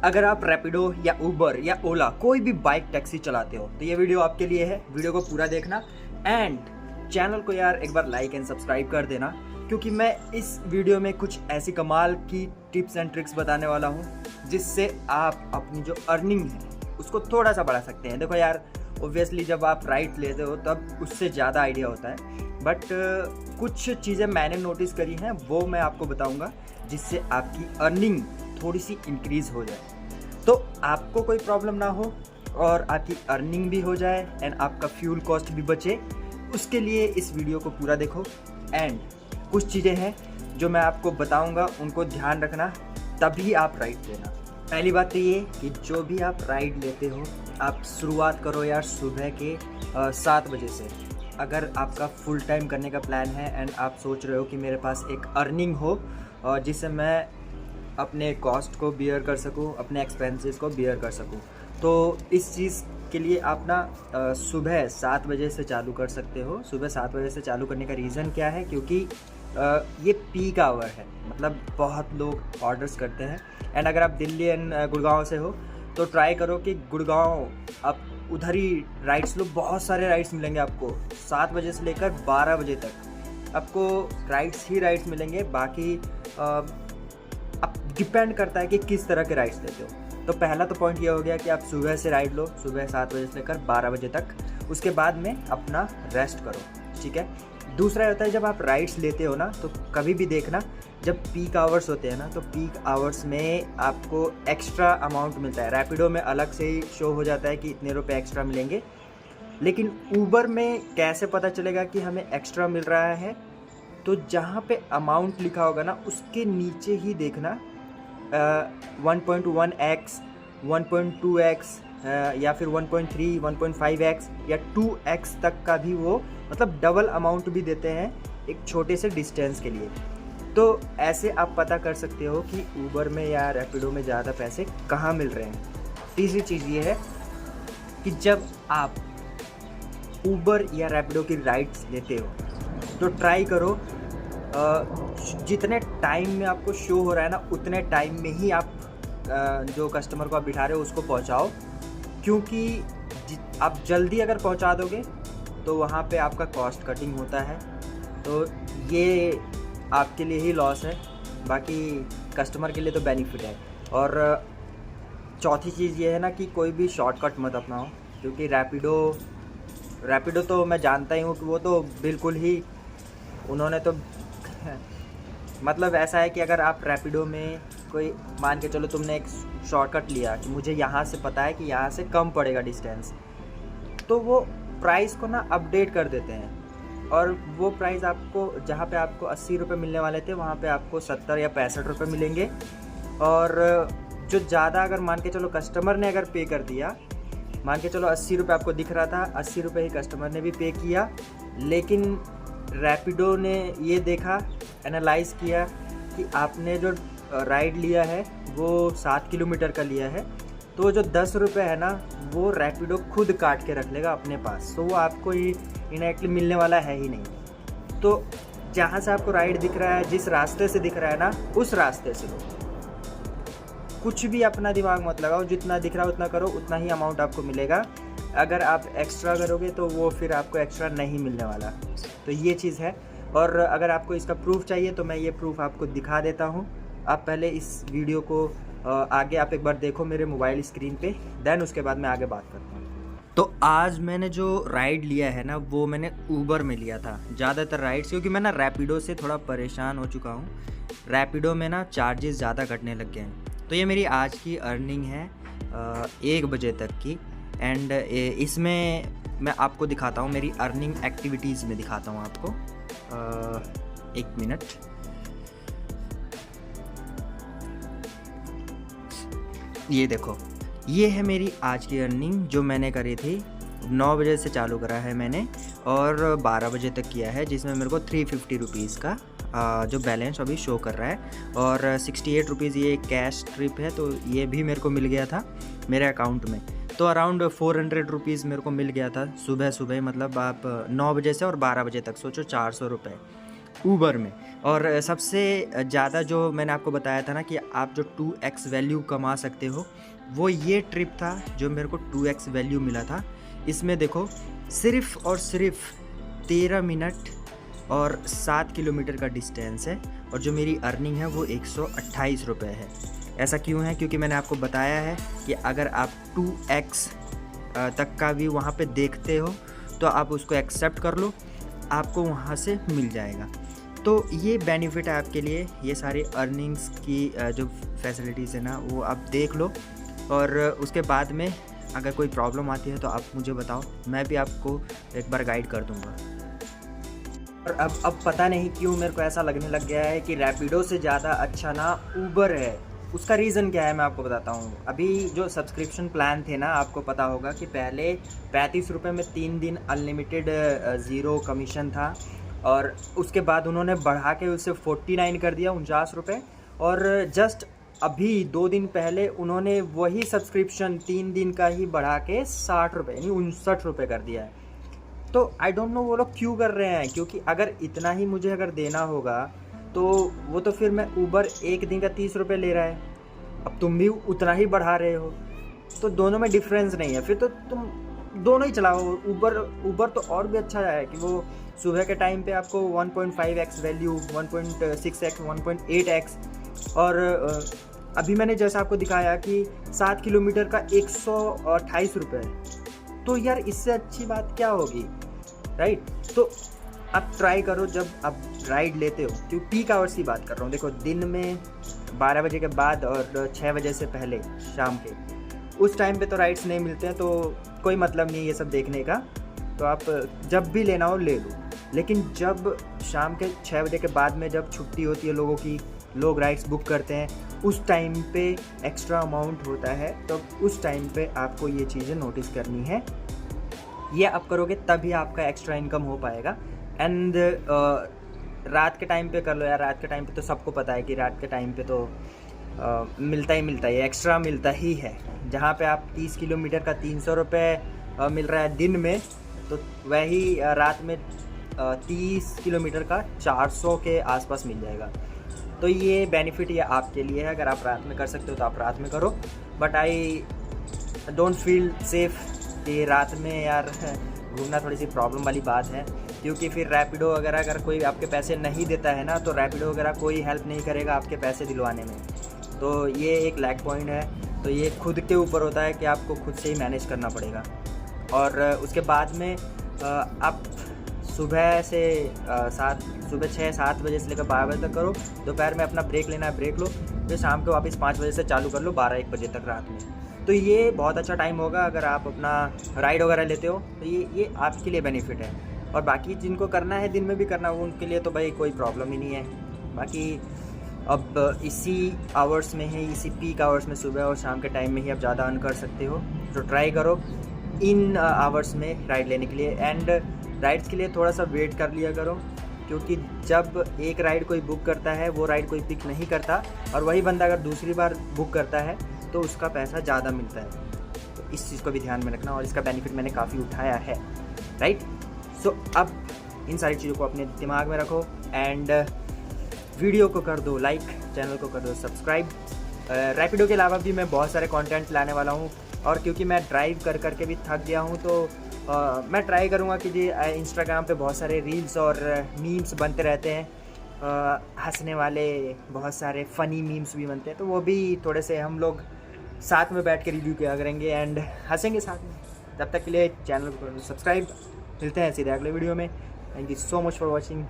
अगर आप रैपिडो या उबर या ओला कोई भी बाइक टैक्सी चलाते हो तो ये वीडियो आपके लिए है। वीडियो को पूरा देखना एंड चैनल को यार एक बार लाइक एंड सब्सक्राइब कर देना, क्योंकि मैं इस वीडियो में कुछ ऐसी कमाल की टिप्स एंड ट्रिक्स बताने वाला हूँ जिससे आप अपनी जो अर्निंग है उसको थोड़ा सा बढ़ा सकते हैं। देखो यार, ऑब्वियसली जब आप राइड लेते हो तब उससे ज़्यादा आइडिया होता है, बट कुछ चीज़ें मैंने नोटिस करी हैं वो मैं आपको बताऊंगा जिससे आपकी अर्निंग थोड़ी सी इंक्रीज़ हो जाए, तो आपको कोई प्रॉब्लम ना हो और आपकी अर्निंग भी हो जाए एंड आपका फ्यूल कॉस्ट भी बचे। उसके लिए इस वीडियो को पूरा देखो एंड कुछ चीज़ें हैं जो मैं आपको बताऊंगा, उनको ध्यान रखना, तभी आप राइड लेना। पहली बात तो ये कि जो भी आप राइड लेते हो आप शुरुआत करो यार सुबह के 7 बजे से। अगर आपका फुल टाइम करने का प्लान है एंड आप सोच रहे हो कि मेरे पास एक अर्निंग हो जिससे मैं अपने कॉस्ट को बियर कर सकूं, अपने एक्सपेंसेस को बियर कर सकूं, तो इस चीज़ के लिए आप ना सुबह 7 बजे से चालू कर सकते हो। सुबह 7 बजे से चालू करने का रीज़न क्या है? क्योंकि ये पीक आवर है, मतलब बहुत लोग ऑर्डर्स करते हैं। एंड अगर आप दिल्ली एंड गुड़गांव से हो तो ट्राई करो कि गुड़गांव आप उधर ही राइड्स लो, बहुत सारे राइड्स मिलेंगे आपको। 7 बजे से लेकर 12 बजे तक आपको राइड्स ही राइड्स मिलेंगे। बाकी अब डिपेंड करता है कि किस तरह के राइड्स लेते हो। तो पहला तो पॉइंट ये हो गया कि आप सुबह से राइड लो, सुबह 7 बजे से लेकर 12 बजे तक, उसके बाद में अपना रेस्ट करो, ठीक है। दूसरा होता है जब आप राइड्स लेते हो ना तो कभी भी देखना, जब पीक आवर्स होते हैं ना तो पीक आवर्स में आपको एक्स्ट्रा अमाउंट मिलता है। रैपिडो में अलग से ही शो हो जाता है कि इतने रुपए एक्स्ट्रा मिलेंगे, लेकिन ऊबर में कैसे पता चलेगा कि हमें एक्स्ट्रा मिल रहा है? तो जहाँ पे अमाउंट लिखा होगा ना उसके नीचे ही देखना 1.1x, 1.2x या फिर 1.3, 1.5x या 2x तक का भी वो मतलब डबल अमाउंट भी देते हैं एक छोटे से डिस्टेंस के लिए। तो ऐसे आप पता कर सकते हो कि ऊबर में या रैपिडो में ज़्यादा पैसे कहाँ मिल रहे हैं। तीसरी चीज़ ये है कि जब आप ऊबर या रैपिडो की राइड्स लेते हो तो ट्राई करो जितने टाइम में आपको शो हो रहा है ना उतने टाइम में ही आप जो कस्टमर को आप बिठा रहे हो उसको पहुंचाओ, क्योंकि आप जल्दी अगर पहुंचा दोगे तो वहाँ पे आपका कॉस्ट कटिंग होता है, तो ये आपके लिए ही लॉस है, बाकी कस्टमर के लिए तो बेनिफिट है। और चौथी चीज़ ये है ना कि कोई भी शॉर्टकट मत अपनाओ, क्योंकि रैपिडो तो मैं जानता ही हूँ कि वो तो बिल्कुल ही उन्होंने तो मतलब ऐसा है कि अगर आप रैपिडो में कोई मान के चलो तुमने एक शॉर्टकट लिया कि मुझे यहाँ से पता है कि यहाँ से कम पड़ेगा डिस्टेंस, तो वो प्राइस को ना अपडेट कर देते हैं और वो प्राइस आपको जहाँ पे आपको 80 रुपये मिलने वाले थे वहाँ पे आपको 70 या 65 रुपये मिलेंगे। और जो ज़्यादा अगर मान के चलो कस्टमर ने अगर पे कर दिया, मान के चलो 80 रुपये आपको दिख रहा था, 80 रुपये ही कस्टमर ने भी पे किया, लेकिन रैपिडो ने ये देखा, एनालाइज़ किया कि आपने जो राइड लिया है वो 7 किलोमीटर का लिया है, तो जो 10 रुपये है ना वो रैपिडो खुद काट के रख लेगा अपने पास, तो वो आपको इनडायरेक्टली मिलने वाला है ही नहीं। तो जहाँ से आपको राइड दिख रहा है, जिस रास्ते से दिख रहा है ना उस रास्ते से लो, कुछ भी अपना दिमाग मत लगाओ, जितना दिख रहा है उतना करो, उतना ही अमाउंट आपको मिलेगा। अगर आप एक्स्ट्रा करोगे तो वो फिर आपको एक्स्ट्रा नहीं मिलने वाला, तो ये चीज़ है। और अगर आपको इसका प्रूफ चाहिए तो मैं ये प्रूफ आपको दिखा देता हूँ। आप पहले इस वीडियो को आगे आप एक बार देखो मेरे मोबाइल स्क्रीन पे, देन उसके बाद मैं आगे बात करता हूँ। तो आज मैंने जो राइड लिया है ना वो मैंने ऊबर में लिया था ज़्यादातर राइड्स, क्योंकि मैं ना रैपिडो से थोड़ा परेशान हो चुका हूँ। रैपिडो में ना चार्जेस ज़्यादा कटने लग गए हैं। तो ये मेरी आज की अर्निंग है 1 बजे तक की, एंड इसमें मैं आपको दिखाता हूँ, मेरी अर्निंग एक्टिविटीज़ में दिखाता हूँ आपको। 1 मिनट, ये देखो, ये है मेरी आज की अर्निंग जो मैंने करी थी। 9 बजे से चालू करा है मैंने और 12 बजे तक किया है, जिसमें मेरे को 350 रुपीज़ का जो बैलेंस अभी शो कर रहा है। और 68 रुपीज़ ये कैश ट्रिप है, तो ये भी मेरे को मिल गया था मेरे अकाउंट में। तो अराउंड 400 रुपीज़ मेरे को मिल गया था सुबह सुबह, मतलब आप 9 बजे से और 12 बजे तक सोचो 400 रुपये ऊबर में। और सबसे ज़्यादा जो मैंने आपको बताया था ना कि आप जो 2x वैल्यू कमा सकते हो, वो ये ट्रिप था जो मेरे को 2x वैल्यू मिला था। इसमें देखो सिर्फ़ और सिर्फ 13 मिनट और 7 किलोमीटर का डिस्टेंस है, और जो मेरी अर्निंग है वो 128 रुपये है। ऐसा क्यों है? क्योंकि मैंने आपको बताया है कि अगर आप 2x तक का भी वहाँ पे देखते हो तो आप उसको एक्सेप्ट कर लो, आपको वहाँ से मिल जाएगा। तो ये बेनिफिट है आपके लिए। ये सारी अर्निंग्स की जो फैसिलिटीज़ है ना वो आप देख लो, और उसके बाद में अगर कोई प्रॉब्लम आती है तो आप मुझे बताओ, मैं भी आपको एक बार गाइड कर दूँगा। और अब पता नहीं क्यों मेरे को ऐसा लगने लग गया है कि रैपिडो से ज़्यादा अच्छा ना ऊबर है। उसका रीज़न क्या है मैं आपको बताता हूँ। अभी जो सब्सक्रिप्शन प्लान थे ना, आपको पता होगा कि पहले 35 रुपये में 3 दिन अनलिमिटेड ज़ीरो कमीशन था, और उसके बाद उन्होंने बढ़ा के उसे 49 कर दिया, 49 रुपये। और जस्ट अभी 2 दिन पहले उन्होंने वही सब्सक्रिप्शन 3 दिन का ही बढ़ा के 60 रुपये यानी 59 रुपये कर दिया है। तो आई डोंट नो वो लोग क्यों कर रहे हैं, क्योंकि अगर इतना ही मुझे अगर देना होगा तो वो तो फिर मैं ऊबर एक दिन का 30 रुपये ले रहा है, अब तुम भी उतना ही बढ़ा रहे हो, तो दोनों में डिफरेंस नहीं है। फिर तो तुम दोनों ही चलाओ। ऊबर तो और भी अच्छा है कि वो सुबह के टाइम पे आपको 1.5x वैल्यू, 1.6x, 1.8x, और अभी मैंने जैसा आपको दिखाया कि 7 किलोमीटर का 128 रुपये। तो यार इससे अच्छी बात क्या होगी, राइट? तो आप ट्राई करो जब आप राइड लेते हो, क्योंकि पीक आवर्स की बात कर रहा हूँ। देखो दिन में 12 बजे के बाद और 6 बजे से पहले शाम के, उस टाइम पे तो राइड्स नहीं मिलते हैं, तो कोई मतलब नहीं ये सब देखने का। तो आप जब भी लेना हो ले लो, लेकिन जब शाम के 6 बजे के बाद में जब छुट्टी होती है लोगों की, लोग राइड्स बुक करते हैं, उस टाइम पे एक्स्ट्रा अमाउंट होता है, तो उस टाइम पे आपको ये चीज़ें नोटिस करनी है। ये आप करोगे तभी आपका एक्स्ट्रा इनकम हो पाएगा। एंड रात के टाइम पे कर लो यार। रात के टाइम पे तो सबको पता है कि रात के टाइम पे तो मिलता ही एक्स्ट्रा मिलता ही है। जहाँ पे आप 30 किलोमीटर का 300 रुपये मिल रहा है दिन में, तो वही रात में 30 किलोमीटर का 400 के आसपास मिल जाएगा। तो ये बेनिफिट ये आपके लिए है। अगर आप रात में कर सकते हो तो आप रात में करो, but I don't feel safe कि रात में यार घूमना थोड़ी सी प्रॉब्लम वाली बात है, क्योंकि फिर रैपिडो वगैरह अगर कोई आपके पैसे नहीं देता है ना, तो रैपिडो वगैरह कोई हेल्प नहीं करेगा आपके पैसे दिलवाने में। तो ये एक लैक पॉइंट है। तो ये खुद के ऊपर होता है कि आपको खुद से ही मैनेज करना पड़ेगा। और उसके बाद में आप सुबह 6-7 बजे से लेकर 12 बजे तक करो। दोपहर में अपना ब्रेक लेना है ब्रेक लो, फिर शाम को वापस 5 बजे से चालू कर लो 12-1 बजे तक रात में। तो ये बहुत अच्छा टाइम होगा अगर आप अपना राइड वगैरह लेते हो, तो ये आपके लिए बेनिफिट है। और बाकी जिनको करना है दिन में भी करना हो उनके लिए तो भाई कोई प्रॉब्लम ही नहीं है। बाकी अब इसी आवर्स में ही, इसी पीक आवर्स में, सुबह और शाम के टाइम में ही आप ज़्यादा अर्न कर सकते हो। तो ट्राई करो इन आवर्स में राइड लेने के लिए। एंड राइड्स के लिए थोड़ा सा वेट कर लिया करो, क्योंकि जब एक राइड कोई बुक करता है वो राइड कोई पिक नहीं करता, और वही बंदा अगर दूसरी बार बुक करता है तो उसका पैसा ज़्यादा मिलता है। तो इस चीज़ को भी ध्यान में रखना, और इसका बेनिफिट मैंने काफ़ी उठाया है, राइट? सो अब इन सारी चीज़ों को अपने दिमाग में रखो, एंड वीडियो को कर दो लाइक, चैनल को कर दो सब्सक्राइब। रैपिडो के अलावा भी मैं बहुत सारे कंटेंट लाने वाला हूँ, और क्योंकि मैं ड्राइव कर करके भी थक गया हूँ, तो मैं ट्राई करूँगा कि जी इंस्टाग्राम पे बहुत सारे रील्स और मीम्स बनते रहते हैं, हंसने वाले बहुत सारे फ़नी मीम्स भी बनते हैं, तो वो भी थोड़े से हम लोग साथ में बैठ के रिव्यू किया करेंगे एंड हंसेंगे साथ में। तब तक के लिए चैनल को सब्सक्राइब। मिलते हैं सीधे अगले वीडियो में। Thank you so much for watching.